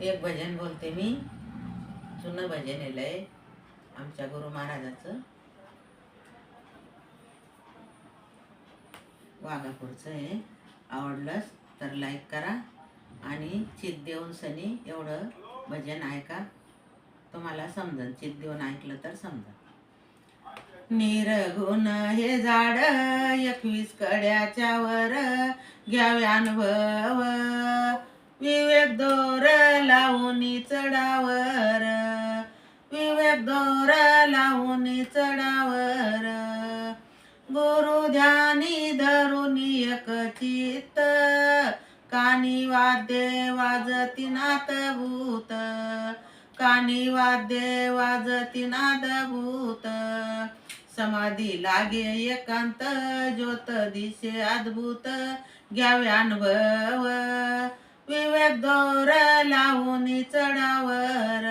एक भजन बोलते मी. जुनं भजन आहे आमच्या गुरु महाराजाचं, वाघापूरचं आहे. आवडलंच तर लाईक करा आणि चित देऊन सनी एवढं भजन ऐका, तुम्हाला समजन. चित देऊन ऐकलं तर समजा. निर्गुण हे झाड 21 कड्याच्या वर, घ्यावे अनुभव विवेक दोर लावूनी चढावर, विवेक दोर लावूनी चढावर. गुरु ध्यानी धरुनी एक चित्त, कानी वाद्य वाजती नादभूत, कानी वाद्य वाजती नादभूत. समाधी लागे एकांत, ज्योत दिसे अद्भुत, घ्यावे अनुभव विवेक दोर लावूनी चढावर,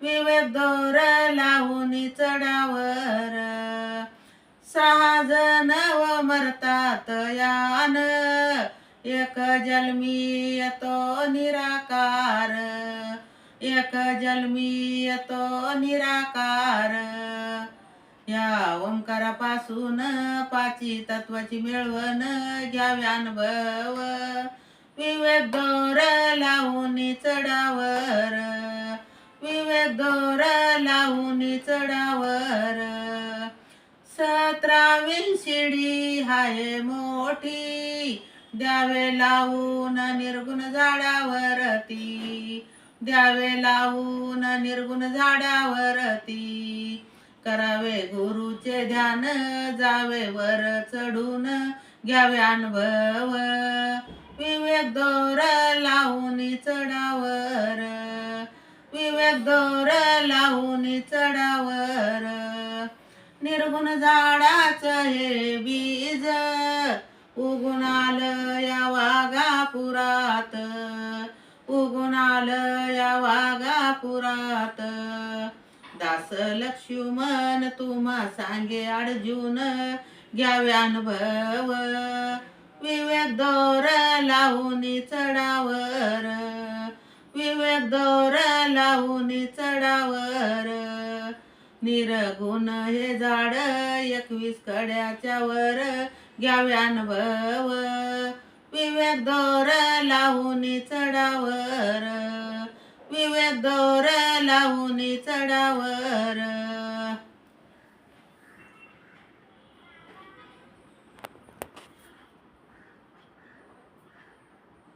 विवेक दोर लावूनी चढावर. 6 जण व मरतात यान, एक जन्मी येतो निराकार, एक जन्मी येतो निराकार. या ओंकारापासून 5 तत्वाची मिळवण, घ्यावे अनुभव विवेक दोर लावूनी चढावर, विवेक दोर लावूनी चढावर. 17वी शिडी हाय मोठी, द्यावे लावून निर्गुण झाडावरती, द्यावे लावून निर्गुण झाडावरती. करावे गुरुचे ध्यान, जावे वर चढून, घ्यावे अनुभव विवेक दोर लावूनी चढावर, विवेक दोर लावूनी चढावर. निर्गुण झाडाचं हे बीज, उगून आलं या वाघापुरात, उगून आलं या वाघापुरात. दास लक्ष्मण तुम्हा सांगे अर्जुन, घ्यावे अनुभव विवेक दोर लावूनी चढावर, विवेक दोर लावूनी चढावर. निर्गुण हे झाड 21 कड्याच्या वर, घ्यावे अनुभव विवेक दोर लावूनी चढावर, विवेक दोर लावूनी चढावर.